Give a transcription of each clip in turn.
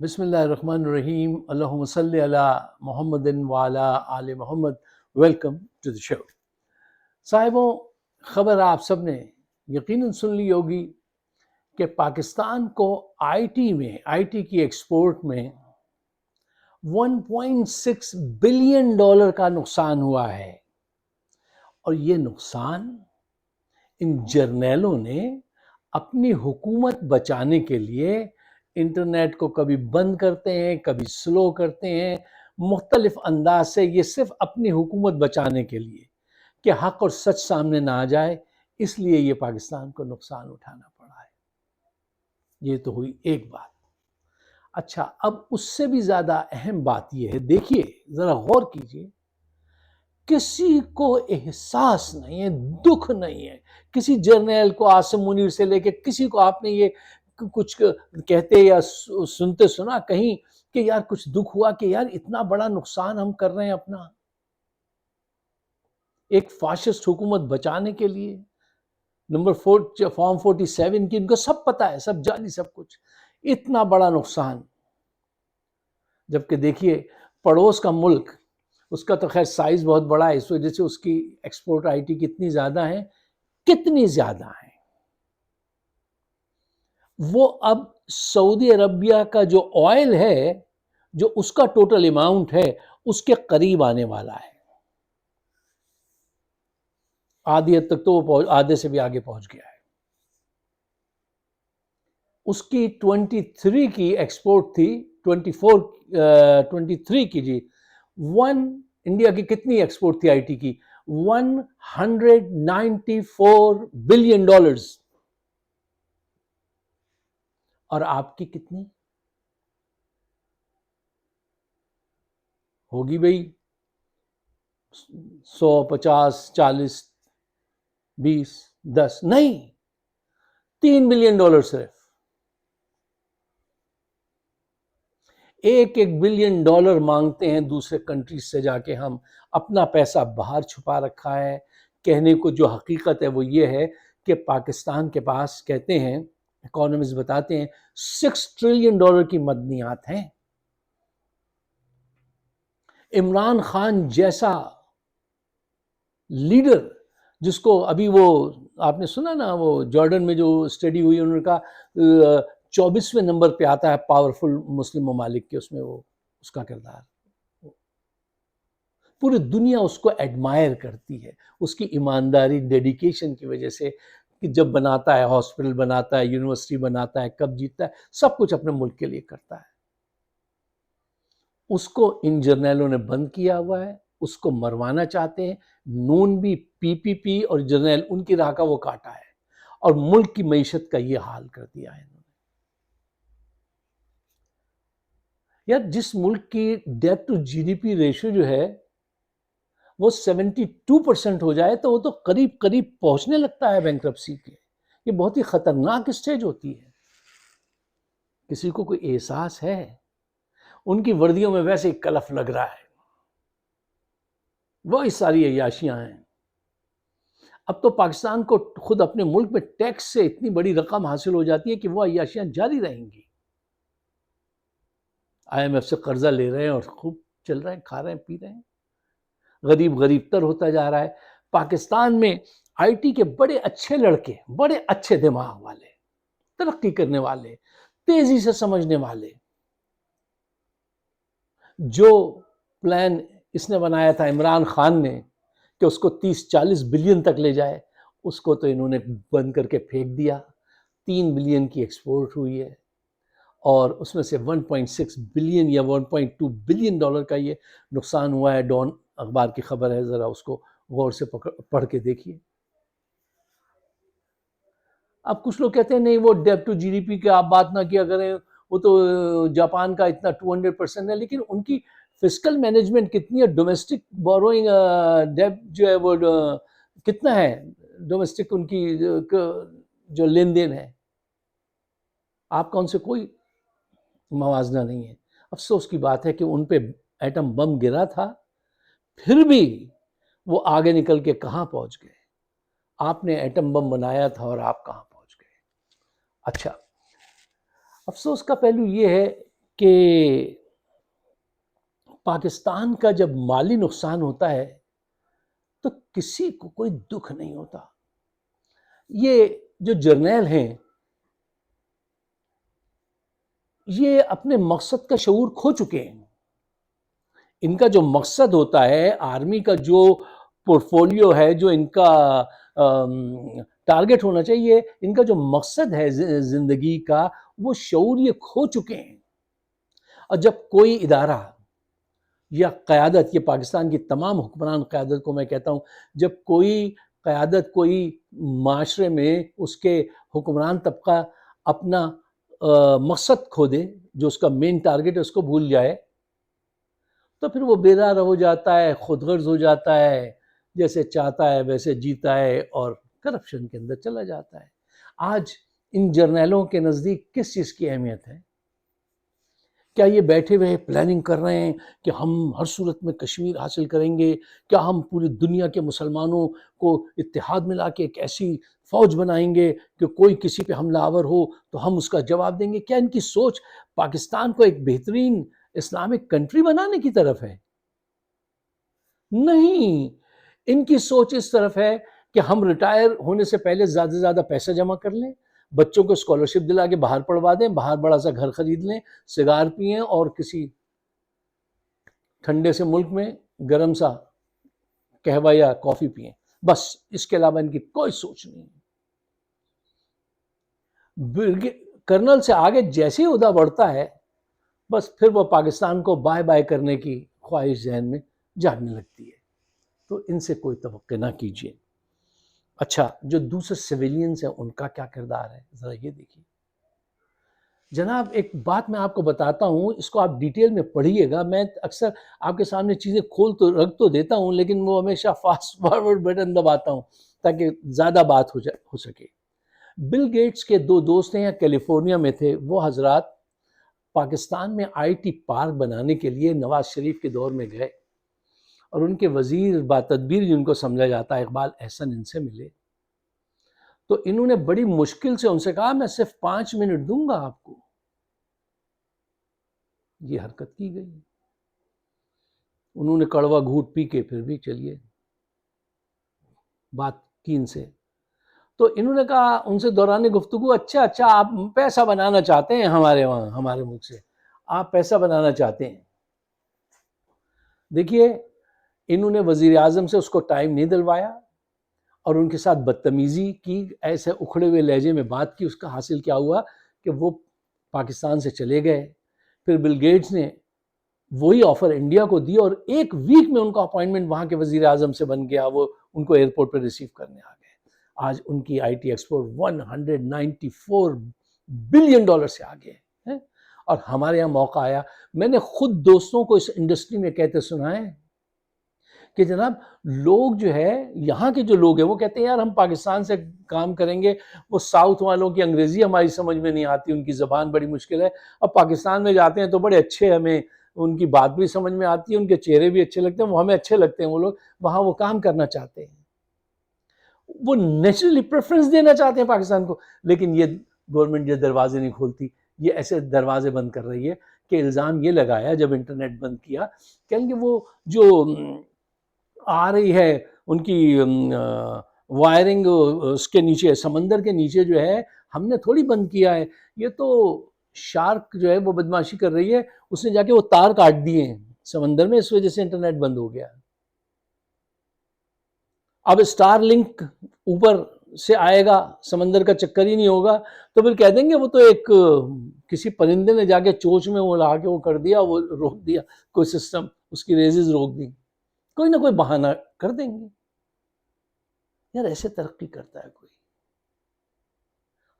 بسم اللہ الرحمن الرحیم، اللہم صلی علی محمد وعلی آل محمد۔ ویلکم ٹو دی شو۔ صاحبوں، خبر آپ سب نے یقیناً سن لی ہوگی کہ پاکستان کو آئی ٹی کی ایکسپورٹ میں 1.6 بلین ڈالر کا نقصان ہوا ہے، اور یہ نقصان ان جرنیلوں نے اپنی حکومت بچانے کے لیے انٹرنیٹ کو کبھی بند کرتے ہیں، کبھی سلو کرتے ہیں، مختلف انداز سے، یہ صرف اپنی حکومت بچانے کے لیے کہ حق اور سچ سامنے نہ آ جائے، اس لیے یہ پاکستان کو نقصان اٹھانا پڑا ہے۔ یہ تو ہوئی ایک بات۔ اچھا، اب اس سے بھی زیادہ اہم بات یہ ہے، دیکھیے ذرا غور کیجئے، کسی کو احساس نہیں ہے، دکھ نہیں ہے، کسی جرنیل کو عاصم منیر سے لے کے کسی کو آپ نے یہ کچھ کہتے یا سنتے سنا کہیں کہ یار کچھ دکھ ہوا کہ یار اتنا بڑا نقصان ہم کر رہے ہیں اپنا ایک فاشسٹ حکومت بچانے کے لیے؟ نمبر 4 فارم 47 کی ان کو سب پتا ہے، سب جانی، سب کچھ، اتنا بڑا نقصان۔ جبکہ دیکھیے پڑوس کا ملک، اس کا تو خیر سائز بہت بڑا ہے، اس وجہ سے اس کی ایکسپورٹ آئی ٹی کتنی زیادہ ہے، کتنی زیادہ ہے، وہ اب سعودی عربیہ کا جو آئل ہے، جو اس کا ٹوٹل اماؤنٹ ہے، اس کے قریب آنے والا ہے۔ آدھی حد تک تو وہ آدھے سے بھی آگے پہنچ گیا ہے۔ اس کی 23 کی ایکسپورٹ تھی، 23 کی جی، انڈیا کی کتنی ایکسپورٹ تھی آئی ٹی کی؟ 194 بلین ڈالرز، اور آپ کی کتنی ہوگی بھئی؟ 100، 50، 40، 20، 10 نہیں، 3 بلین ڈالر صرف۔ ایک بلین ڈالر مانگتے ہیں دوسرے کنٹریز سے جا کے، ہم اپنا پیسہ باہر چھپا رکھا ہے۔ کہنے کو جو حقیقت ہے وہ یہ ہے کہ پاکستان کے پاس، کہتے ہیں اکانومسٹ بتاتے ہیں، 6 ٹریلین ڈالر کی معدنیات ہیں۔ عمران خان جیسا لیڈر، جس کو ابھی وہ آپ نے سنا نا، وہ جارڈن میں جو اسٹڈی ہوئی، انہوں نے کہا 24ویں نمبر پہ آتا ہے پاورفل مسلم ممالک کے، اس میں وہ اس کا کردار، پوری دنیا اس کو ایڈمائر کرتی ہے، اس کی ایمانداری، ڈیڈیکیشن کی وجہ سے، کہ جب بناتا ہے ہاسپٹل بناتا ہے، یونیورسٹی بناتا ہے، کب جیتتا ہے، سب کچھ اپنے ملک کے لیے کرتا ہے۔ اس کو ان جرنیلوں نے بند کیا ہوا ہے، اس کو مروانا چاہتے ہیں۔ نون بھی، پی پی پی اور جرنیل، ان کی راہ کا وہ کاٹا ہے، اور ملک کی معیشت کا یہ حال کر دیا ہے انہوں نے۔ یار جس ملک کی debt to G D P ratio جو ہے وہ 72% ہو جائے تو وہ تو قریب قریب پہنچنے لگتا ہے بینکرپسی کے۔ یہ بہت ہی خطرناک سٹیج ہوتی ہے۔ کسی کو کوئی احساس ہے؟ ان کی وردیوں میں ویسے ہی کلف لگ رہا ہے، وہی ساری عیاشیاں ہیں۔ اب تو پاکستان کو خود اپنے ملک میں ٹیکس سے اتنی بڑی رقم حاصل ہو جاتی ہے کہ وہ عیاشیاں جاری رہیں گی۔ آئی ایم ایف سے قرضہ لے رہے ہیں اور خوب چل رہے ہیں، کھا رہے ہیں، پی رہے ہیں، غریب تر ہوتا جا رہا ہے۔ پاکستان میں آئی ٹی کے بڑے اچھے لڑکے، بڑے اچھے دماغ والے، ترقی کرنے والے، تیزی سے سمجھنے والے، جو پلان اس نے بنایا تھا عمران خان نے کہ اس کو 30-40 بلین تک لے جائے، اس کو تو انہوں نے بند کر کے پھینک دیا۔ 3 بلین کی ایکسپورٹ ہوئی ہے، اور اس میں سے 1.6 بلین یا 1.2 بلین ڈالر کا یہ نقصان ہوا ہے۔ ڈان اخبار کی خبر ہے، ذرا اس کو غور سے پڑھ کے دیکھیے۔ اب کچھ لوگ کہتے ہیں نہیں، وہ debt to G D P کی آپ بات نہ کیا کریں، وہ تو جاپان کا اتنا 200% ہے، لیکن ان کی فسکل مینجمنٹ کتنی ہے؟ ڈومیسٹک بوروئنگ ڈیٹ جو ہے وہ کتنا ہے؟ ڈومیسٹک ان کی جو لین دین ہے، آپ کا ان سے کوئی موازنہ نہیں ہے۔ افسوس کی بات ہے کہ ان پہ ایٹم بم گرا تھا، پھر بھی وہ آگے نکل کے کہاں پہنچ گئے؟ آپ نے ایٹم بم بنایا تھا اور آپ کہاں پہنچ گئے؟ اچھا، افسوس کا پہلو یہ ہے کہ پاکستان کا جب مالی نقصان ہوتا ہے تو کسی کو کوئی دکھ نہیں ہوتا. یہ جو جرنیل ہیں یہ اپنے مقصد کا شعور کھو چکے ہیں. ان کا جو مقصد ہوتا ہے، آرمی کا جو پورٹ فولیو ہے، جو ان کا ٹارگٹ ہونا چاہیے، ان کا جو مقصد ہے زندگی کا، وہ شعور یہ کھو چکے ہیں. اور جب کوئی ادارہ یا قیادت، یہ پاکستان کی تمام حکمران قیادت کو میں کہتا ہوں، جب کوئی قیادت کوئی معاشرے میں اس کے حکمران طبقہ اپنا مقصد کھو دے، جو اس کا مین ٹارگٹ ہے، اس کو بھول جائے، تو پھر وہ بیدار ہو جاتا ہے، خود غرض ہو جاتا ہے، جیسے چاہتا ہے ویسے جیتا ہے اور کرپشن کے اندر چلا جاتا ہے. آج ان جرنیلوں کے نزدیک کس چیز کی اہمیت ہے؟ کیا یہ بیٹھے ہوئے پلاننگ کر رہے ہیں کہ ہم ہر صورت میں کشمیر حاصل کریں گے؟ کیا ہم پوری دنیا کے مسلمانوں کو اتحاد میں لا کے ایک ایسی فوج بنائیں گے کہ کوئی کسی پہ حملہ آور ہو تو ہم اس کا جواب دیں گے؟ کیا ان کی سوچ پاکستان کو ایک بہترین اسلامک کنٹری بنانے کی طرف ہے؟ نہیں، ان کی سوچ اس طرف ہے کہ ہم ریٹائر ہونے سے پہلے زیادہ سے زیادہ پیسہ جمع کر لیں، بچوں کو اسکالرشپ دلا کے باہر پڑھوا دیں، باہر بڑا سا گھر خرید لیں، سگار پئیں اور کسی ٹھنڈے سے ملک میں گرم سا قہوہ یا کافی پئیں. بس اس کے علاوہ ان کی کوئی سوچ نہیں. کرنل سے آگے جیسے ہی عہدہ بڑھتا ہے، بس پھر وہ پاکستان کو بائے بائے کرنے کی خواہش ذہن میں جاگنے لگتی ہے. تو ان سے کوئی توقع نہ کیجیے. اچھا، جو دوسرے سویلینز ہیں ان کا کیا کردار ہے، ذرا یہ دیکھیے. جناب ایک بات میں آپ کو بتاتا ہوں، اس کو آپ ڈیٹیل میں پڑھیے گا. میں اکثر آپ کے سامنے چیزیں کھول تو رکھ تو دیتا ہوں، لیکن وہ ہمیشہ فاسٹ فارورڈ بٹن دباتا ہوں تاکہ زیادہ بات ہو سکے. بل گیٹس کے دو دوست ہیں، کیلیفورنیا میں تھے. وہ حضرات پاکستان میں آئی ٹی پارک بنانے کے لیے نواز شریف کے دور میں گئے اور ان کے وزیر با تدبیر جن کو سمجھا جاتا ہے اقبال احسن، ان سے ملے. تو انہوں نے بڑی مشکل سے ان سے کہا میں صرف 5 منٹ دوں گا آپ کو. یہ حرکت کی گئی. انہوں نے کڑوا گھونٹ پی کے پھر بھی چلیے بات کی ان سے. تو انہوں نے کہا ان سے دوران گفتگو، اچھا آپ پیسہ بنانا چاہتے ہیں ہمارے وہاں، ہمارے ملک سے آپ پیسہ بنانا چاہتے ہیں. دیکھیے انہوں نے وزیر اعظم سے اس کو ٹائم نہیں دلوایا اور ان کے ساتھ بدتمیزی کی، ایسے اکھڑے ہوئے لہجے میں بات کی. اس کا حاصل کیا ہوا کہ وہ پاکستان سے چلے گئے. پھر بل گیٹس نے وہی آفر انڈیا کو دی اور 1 ویک میں ان کا اپوائنٹمنٹ وہاں کے وزیر اعظم سے بن گیا. وہ ان کو ایئرپورٹ پہ ریسیو کرنے آ گئے. آج ان کی آئی ٹی ایکسپورٹ $194 بلین سے آگے ہے. اور ہمارے یہاں موقع آیا، میں نے خود دوستوں کو اس انڈسٹری میں کہتے سنا ہے کہ جناب لوگ جو ہے یہاں کے جو لوگ ہیں وہ کہتے ہیں یار ہم پاکستان سے کام کریں گے، وہ ساؤتھ والوں کی انگریزی ہماری سمجھ میں نہیں آتی، ان کی زبان بڑی مشکل ہے. اب پاکستان میں جاتے ہیں تو بڑے اچھے، ہمیں ان کی بات بھی سمجھ میں آتی ہے، ان کے چہرے بھی اچھے لگتے ہیں، وہ ہمیں اچھے لگتے ہیں. وہ لوگ وہاں وہ کام کرنا چاہتے ہیں، وہ نیچرلی پریفرنس دینا چاہتے ہیں پاکستان کو. لیکن یہ گورنمنٹ یہ دروازے نہیں کھولتی، یہ ایسے دروازے بند کر رہی ہے کہ الزام یہ لگایا جب انٹرنیٹ بند کیا کہ وہ جو آ رہی ہے ان کی وائرنگ اس کے نیچے، سمندر کے نیچے جو ہے، ہم نے تھوڑی بند کیا ہے. یہ تو شارک جو ہے وہ بدماشی کر رہی ہے، اس نے جا کے وہ تار کاٹ دیے ہیں سمندر میں، اس وجہ سے انٹرنیٹ بند ہو گیا. اب اسٹار لنک اوپر سے آئے گا، سمندر کا چکر ہی نہیں ہوگا، تو پھر کہہ دیں گے وہ تو ایک کسی پرندے نے جا کے چوچ میں وہ لا کے وہ کر دیا، وہ روک دیا، کوئی سسٹم اس کی ریزز روک دی، کوئی نہ کوئی بہانہ کر دیں گے. یار ایسے ترقی کرتا ہے کوئی؟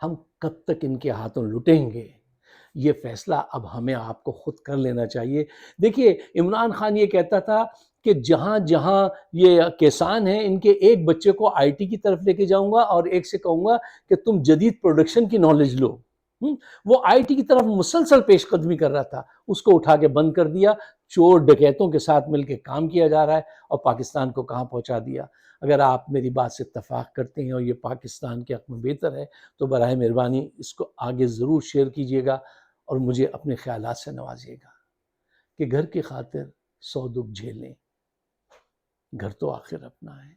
ہم کب تک ان کے ہاتھوں لٹیں گے؟ یہ فیصلہ اب ہمیں آپ کو خود کر لینا چاہیے. دیکھیے عمران خان یہ کہتا تھا کہ جہاں جہاں یہ کسان ہیں ان کے ایک بچے کو آئی ٹی کی طرف لے کے جاؤں گا اور ایک سے کہوں گا کہ تم جدید پروڈکشن کی نالج لو. وہ آئی ٹی کی طرف مسلسل پیش قدمی کر رہا تھا، اس کو اٹھا کے بند کر دیا. چور ڈکیتوں کے ساتھ مل کے کام کیا جا رہا ہے اور پاکستان کو کہاں پہنچا دیا. اگر آپ میری بات سے اتفاق کرتے ہیں اور یہ پاکستان کے حق میں بہتر ہے تو براہ مہربانی اس کو آگے ضرور شیئر کیجیے گا اور مجھے اپنے خیالات سے نوازیے گا کہ گھر کی خاطر 100 دکھ جھیلیں، گھر تو آخر اپنا ہے۔